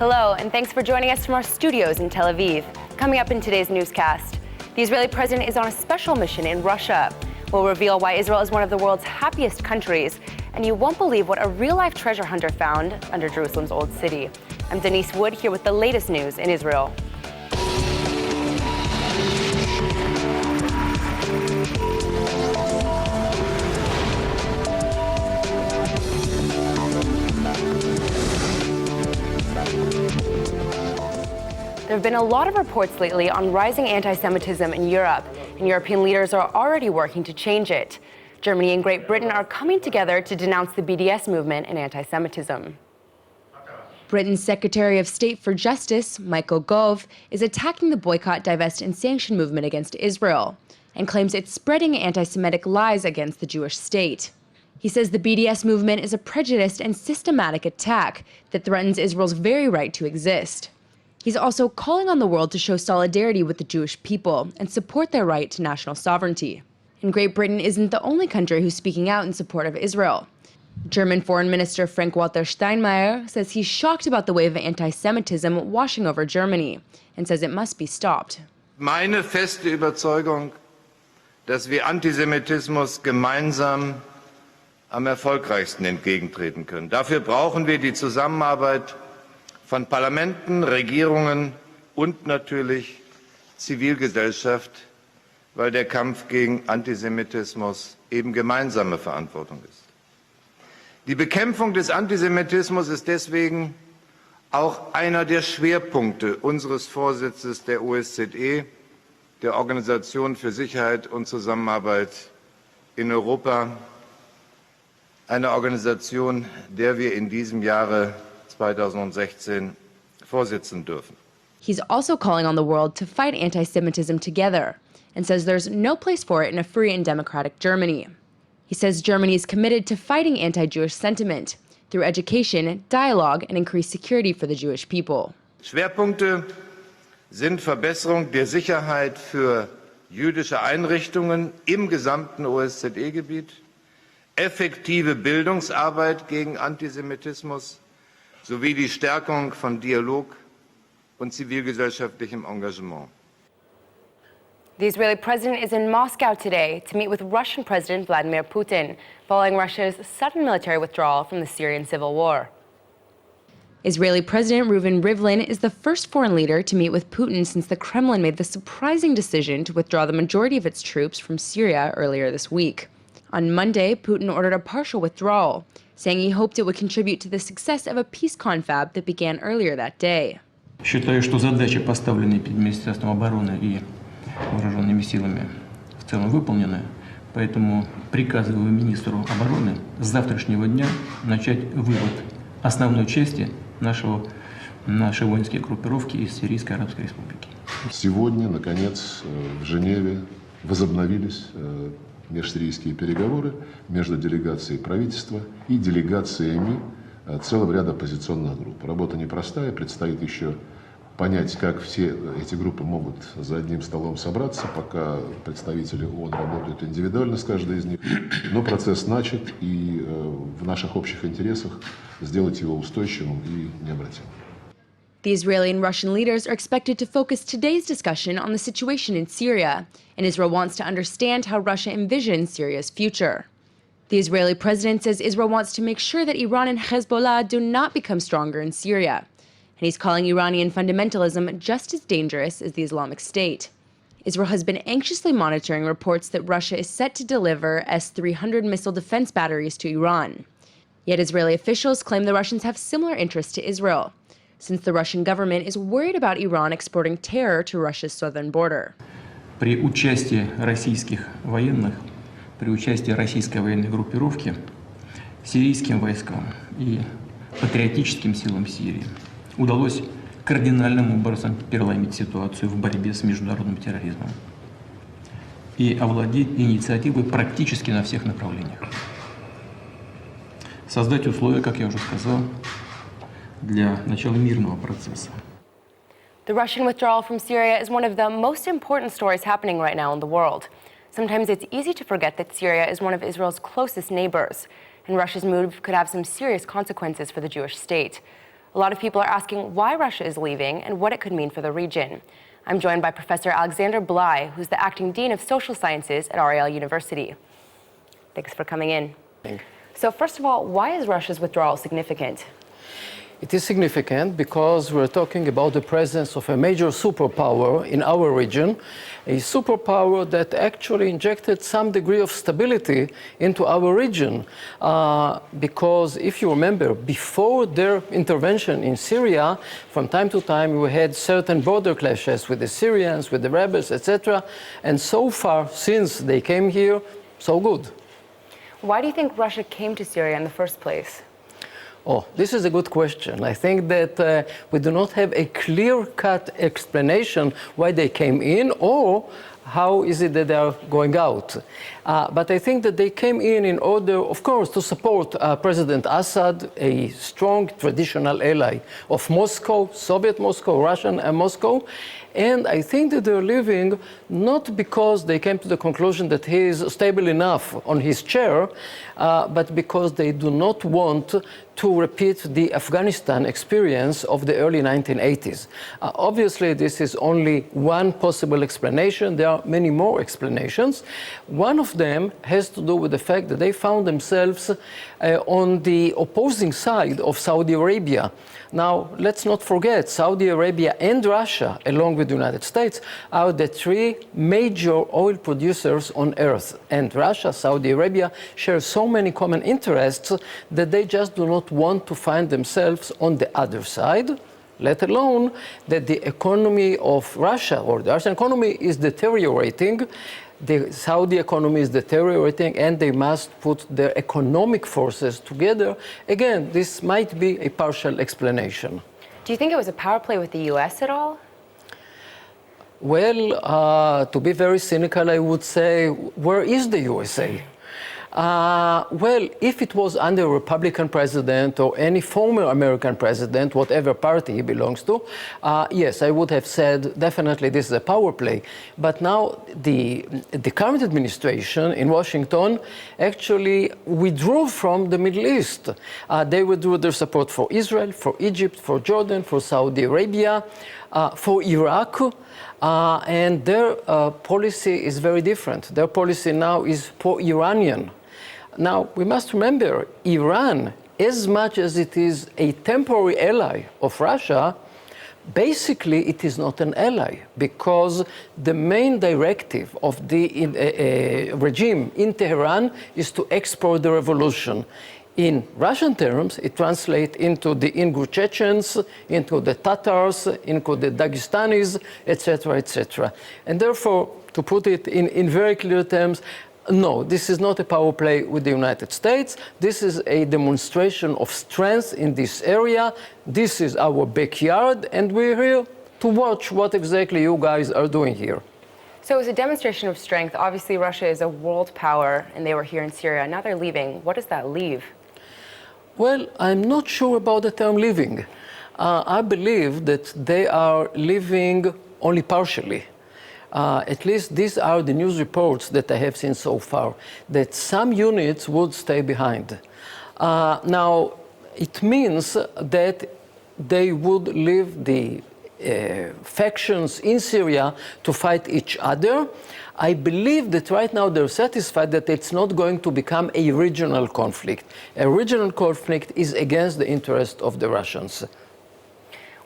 Hello, and thanks for joining us from our studios in Tel Aviv. Coming up in today's newscast, the Israeli president is on a special mission in Russia. We'll reveal why Israel is one of the world's happiest countries, and you won't believe what a real-life treasure hunter found under Jerusalem's old city. I'm Denise Wood, here with the latest news in Israel. There have been a lot of reports lately on rising anti-Semitism in Europe, and European leaders are already working to change it. Germany and Great Britain are coming together to denounce the BDS movement and anti-Semitism. Britain's Secretary of State for Justice, Michael Gove, is attacking the boycott, divest, and sanction movement against Israel and claims it's spreading anti-Semitic lies against the Jewish state. He says the BDS movement is a prejudiced and systematic attack that threatens Israel's very right to exist. He's also calling on the world to show solidarity with the Jewish people and support their right to national sovereignty. And Great Britain isn't the only country who's speaking out in support of Israel. German Foreign Minister Frank-Walter Steinmeier says he's shocked about the wave of anti-Semitism washing over Germany and says it must be stopped. Meine feste Überzeugung, dass wir Antisemitismus gemeinsam am erfolgreichsten entgegentreten können. Dafür brauchen wir die Zusammenarbeit von Parlamenten, Regierungen und natürlich Zivilgesellschaft, weil der Kampf gegen Antisemitismus eben gemeinsame Verantwortung ist. Die Bekämpfung des Antisemitismus ist deswegen auch einer der Schwerpunkte unseres Vorsitzes der OSZE, der Organisation für Sicherheit und Zusammenarbeit in Europa, eine Organisation, der wir in diesem Jahre 2016 vorsitzen dürfen. He's also calling on the world to fight anti-Semitism together and says there's no place for it in a free and democratic Germany. He says Germany is committed to fighting anti-Jewish sentiment through education, dialogue, and increased security for the Jewish people. Schwerpunkte sind Verbesserung der Sicherheit für jüdische Einrichtungen im gesamten OSZE-Gebiet, effektive Bildungsarbeit gegen Antisemitismus sowie die Stärkung von Dialog und zivilgesellschaftlichem Engagement. The Israeli president is in Moscow today to meet with Russian President Vladimir Putin, following Russia's sudden military withdrawal from the Syrian civil war. Israeli President Rivlin is the first foreign leader to meet with Putin since the Kremlin made the surprising decision to withdraw the majority of its troops from Syria earlier this week. On Monday, Putin ordered a partial withdrawal, saying he hoped it would contribute to the success of a peace confab that began earlier that day. Считаю, что задачи, поставленные перед Министерством обороны и вооруженными силами, в целом выполнены, поэтому приказываю министру обороны с завтрашнего дня начать вывод основной части нашей воинской группировки из Сирийской Арабской Республики. Сегодня, наконец, в Женеве возобновились межсирийские переговоры между делегацией правительства и делегациями целого ряда оппозиционных групп. Работа непростая, предстоит еще понять, как все эти группы могут за одним столом собраться, пока представители ООН работают индивидуально с каждой из них. Но процесс начат, и в наших общих интересах сделать его устойчивым и необратимым. The Israeli and Russian leaders are expected to focus today's discussion on the situation in Syria, and Israel wants to understand how Russia envisions Syria's future. The Israeli president says Israel wants to make sure that Iran and Hezbollah do not become stronger in Syria, and he's calling Iranian fundamentalism just as dangerous as the Islamic State. Israel has been anxiously monitoring reports that Russia is set to deliver S-300 missile defense batteries to Iran. Yet Israeli officials claim the Russians have similar interests to Israel, since the Russian government is worried about Iran exporting terror to Russia's southern border. При участии российских военных, при участии российской военной группировки, сирийским войскам и патриотическим силам Сирии удалось кардинальным образом переломить ситуацию в борьбе с международным терроризмом и овладеть инициативой практически на всех направлениях. Создать условия, как я уже сказал, для начала мирного процесса. The Russian withdrawal from Syria is one of the most important stories happening right now in the world. Sometimes it's easy to forget that Syria is one of Israel's closest neighbors, and Russia's move could have some serious consequences for the Jewish state. A lot of people are asking why Russia is leaving and what it could mean for the region. I'm joined by Professor Alexander Bly, who's the acting dean of social sciences at RAL University. Thanks for coming in. So first of all, why is Russia's withdrawal significant? It is significant because we're talking about the presence of a major superpower in our region, a superpower that actually injected some degree of stability into our region. Because if you remember, before their intervention in Syria, from time to time we had certain border clashes with the Syrians, with the rebels, etc. And so far, since they came here, so good. Why do you think Russia came to Syria in the first place? Oh, this is a good question. I think that we do not have a clear-cut explanation why they came in or how is it that they are going out. But I think that they came in order, of course, to support President Assad, a strong traditional ally of Moscow, Soviet Moscow, Russian Moscow. And I think that they're leaving not because they came to the conclusion that he is stable enough on his chair, but because they do not want to repeat the Afghanistan experience of the early 1980s. Obviously, this is only one possible explanation. There are many more explanations. One of them has to do with the fact that they found themselves on the opposing side of Saudi Arabia. Now, let's not forget, Saudi Arabia and Russia, along with the United States, are the three major oil producers on earth. And Russia, Saudi Arabia, share so many common interests that they just do not want to find themselves on the other side, let alone that the economy of Russia, or the Russian economy, is deteriorating. The Saudi economy is deteriorating and they must put their economic forces together. Again, this might be a partial explanation. Do you think it was a power play with the US at all? Well, to be very cynical, I would say, where is the USA? Well, if it was under a Republican president or any former American president, whatever party he belongs to, yes, I would have said definitely this is a power play. But now the current administration in Washington actually withdrew from the Middle East. They withdrew their support for Israel, for Egypt, for Jordan, for Saudi Arabia, for Iraq. And their policy is very different. Their policy now is pro-Iranian. Now, we must remember, Iran, as much as it is a temporary ally of Russia, basically it is not an ally, because the main directive of the regime in Tehran is to export the revolution. In Russian terms, it translates into the Ingush Chechens, into the Tatars, into the Dagestanis, etc., etc. And therefore, to put it in very clear terms, no, this is not a power play with the United States. This is a demonstration of strength in this area. This is our backyard, and we're here to watch what exactly you guys are doing here. So it was a demonstration of strength. Obviously, Russia is a world power, and they were here in Syria. Now they're leaving. What does that leave? Well, I'm not sure about the term leaving. I believe that they are leaving only partially. At least these are the news reports that I have seen so far, that some units would stay behind. Now, it means that they would leave the factions in Syria to fight each other. I believe that right now they're satisfied that it's not going to become a regional conflict. A regional conflict is against the interest of the Russians.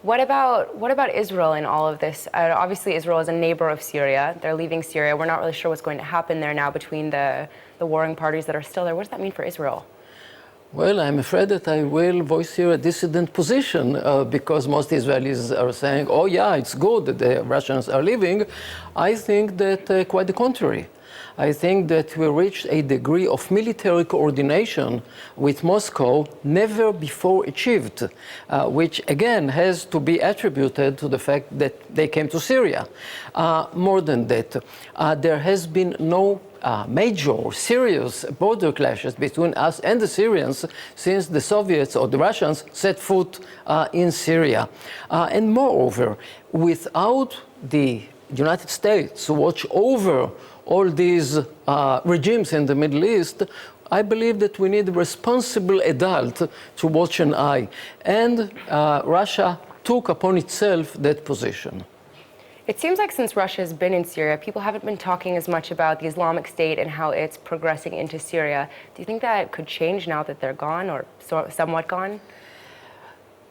What about Israel in all of this? Obviously, Israel is a neighbor of Syria. They're leaving Syria. We're not really sure what's going to happen there now between the warring parties that are still there. What does that mean for Israel? Well, I'm afraid that I will voice here a dissident position because most Israelis are saying, oh yeah, it's good that the Russians are leaving. I think that quite the contrary. I think that we reached a degree of military coordination with Moscow never before achieved, which again has to be attributed to the fact that they came to Syria. More than that, there has been no major or serious border clashes between us and the Syrians since the Soviets or the Russians set foot in Syria. And moreover, without the United States to watch over all these regimes in the Middle East, I believe that we need a responsible adult to watch an eye. And Russia took upon itself that position. It seems like since Russia has been in Syria, people haven't been talking as much about the Islamic State and how it's progressing into Syria. Do you think that could change now that they're gone or somewhat gone?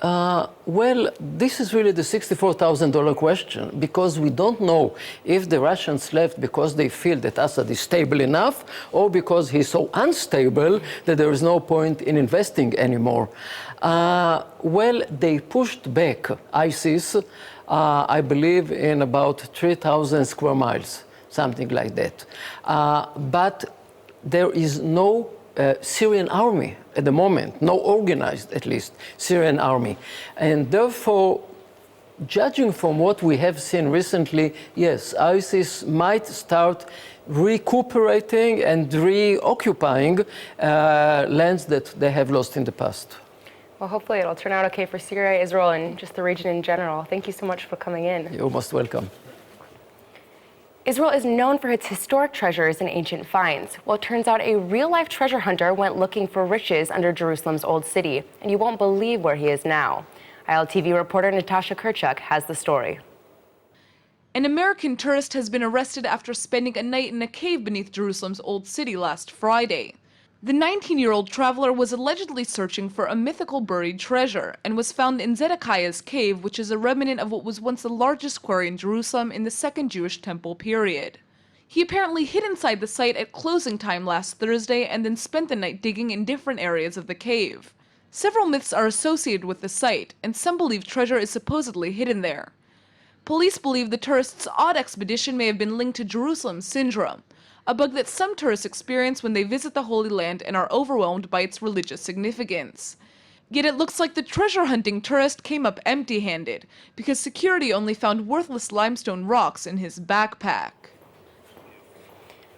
Well, this is really the $64,000 question, because we don't know if the Russians left because they feel that Assad is stable enough or because he's so unstable that there is no point in investing anymore. Well, they pushed back ISIS, I believe, in about 3,000 square miles, something like that. But there is no Syrian army at the moment, no organized, at least, Syrian army. And therefore, judging from what we have seen recently, yes, ISIS might start recuperating and reoccupying lands that they have lost in the past. Well, hopefully it'll turn out okay for Syria, Israel, and just the region in general. Thank you so much for coming in. You're most welcome. Israel is known for its historic treasures and ancient finds. Well, it turns out a real-life treasure hunter went looking for riches under Jerusalem's old city, and you won't believe where he is now. ILTV reporter Natasha Kurchuk has the story. An American tourist has been arrested after spending a night in a cave beneath Jerusalem's old city last Friday. The 19-year-old traveler was allegedly searching for a mythical buried treasure and was found in Zedekiah's cave, which is a remnant of what was once the largest quarry in Jerusalem in the Second Jewish Temple period. He apparently hid inside the site at closing time last Thursday and then spent the night digging in different areas of the cave. Several myths are associated with the site, and some believe treasure is supposedly hidden there. Police believe the tourist's odd expedition may have been linked to Jerusalem syndrome, a bug that some tourists experience when they visit the Holy Land and are overwhelmed by its religious significance. Yet it looks like the treasure-hunting tourist came up empty-handed, because security only found worthless limestone rocks in his backpack.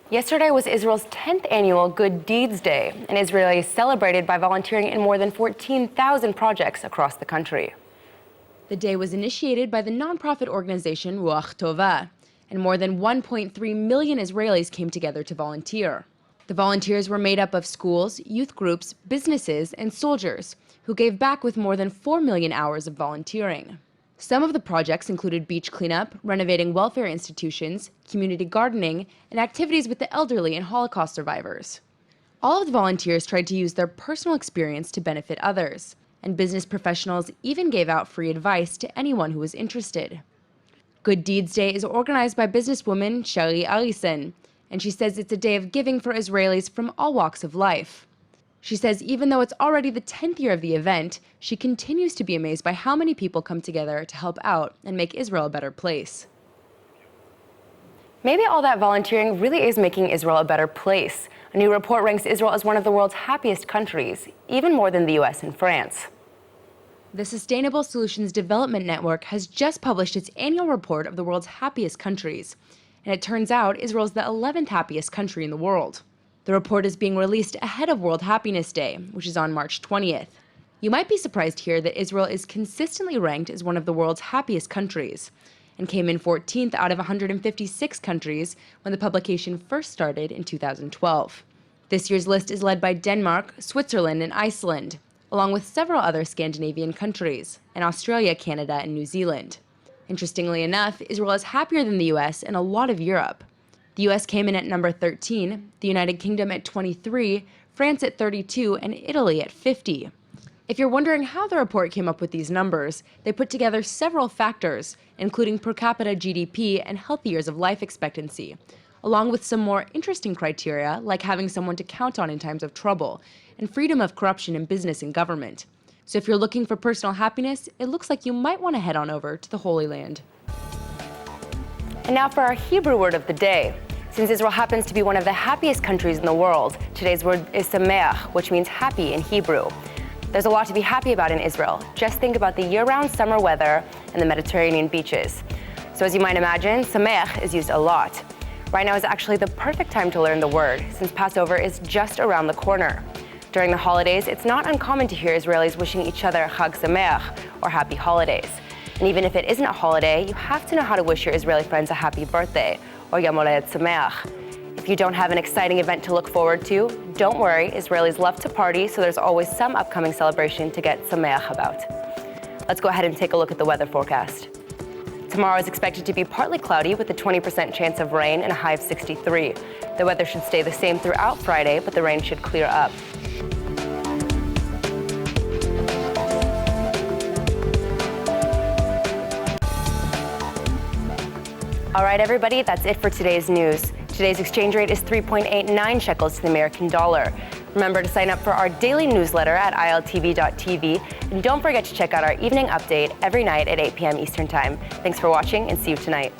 Yesterday was Israel's 10th annual Good Deeds Day, and Israelis celebrated by volunteering in more than 14,000 projects across the country. The day was initiated by the nonprofit organization Ruach Tovah, and more than 1.3 million Israelis came together to volunteer. The volunteers were made up of schools, youth groups, businesses, and soldiers, who gave back with more than 4 million hours of volunteering. Some of the projects included beach cleanup, renovating welfare institutions, community gardening, and activities with the elderly and Holocaust survivors. All of the volunteers tried to use their personal experience to benefit others, and business professionals even gave out free advice to anyone who was interested. Good Deeds Day is organized by businesswoman Shari Allison, and she says it's a day of giving for Israelis from all walks of life. She says even though it's already the 10th year of the event, she continues to be amazed by how many people come together to help out and make Israel a better place. Maybe all that volunteering really is making Israel a better place. A new report ranks Israel as one of the world's happiest countries, even more than the US and France. The Sustainable Solutions Development Network has just published its annual report of the world's happiest countries, and it turns out Israel's the 11th happiest country in the world. The report is being released ahead of World Happiness Day, which is on March 20th. You might be surprised here that Israel is consistently ranked as one of the world's happiest countries, and came in 14th out of 156 countries when the publication first started in 2012. This year's list is led by Denmark, Switzerland, and Iceland, along with several other Scandinavian countries, and Australia, Canada, and New Zealand. Interestingly enough, Israel is happier than the US and a lot of Europe. The US came in at number 13, the United Kingdom at 23, France at 32, and Italy at 50. If you're wondering how the report came up with these numbers, they put together several factors, including per capita GDP and healthy years of life expectancy, along with some more interesting criteria like having someone to count on in times of trouble, and freedom of corruption in business and government. So if you're looking for personal happiness, it looks like you might want to head on over to the Holy Land. And now for our Hebrew word of the day. Since Israel happens to be one of the happiest countries in the world, today's word is sameach, which means happy in Hebrew. There's a lot to be happy about in Israel. Just think about the year-round summer weather and the Mediterranean beaches. So as you might imagine, sameach is used a lot. Right now is actually the perfect time to learn the word, since Passover is just around the corner. During the holidays, it's not uncommon to hear Israelis wishing each other Chag Sameach, or happy holidays. And even if it isn't a holiday, you have to know how to wish your Israeli friends a happy birthday, or Yom Holedet Sameach. If if you don't have an exciting event to look forward to, don't worry. Israelis love to party, so there's always some upcoming celebration to get sameach about. Let's go ahead and take a look at the weather forecast. Tomorrow is expected to be partly cloudy with a 20% chance of rain and a high of 63. The weather should stay the same throughout Friday, but the rain should clear up. All right, everybody, that's it for today's news. Today's exchange rate is 3.89 shekels to the American dollar. Remember to sign up for our daily newsletter at ILTV.tv. And don't forget to check out our evening update every night at 8 p.m. Eastern Time. Thanks for watching and see you tonight.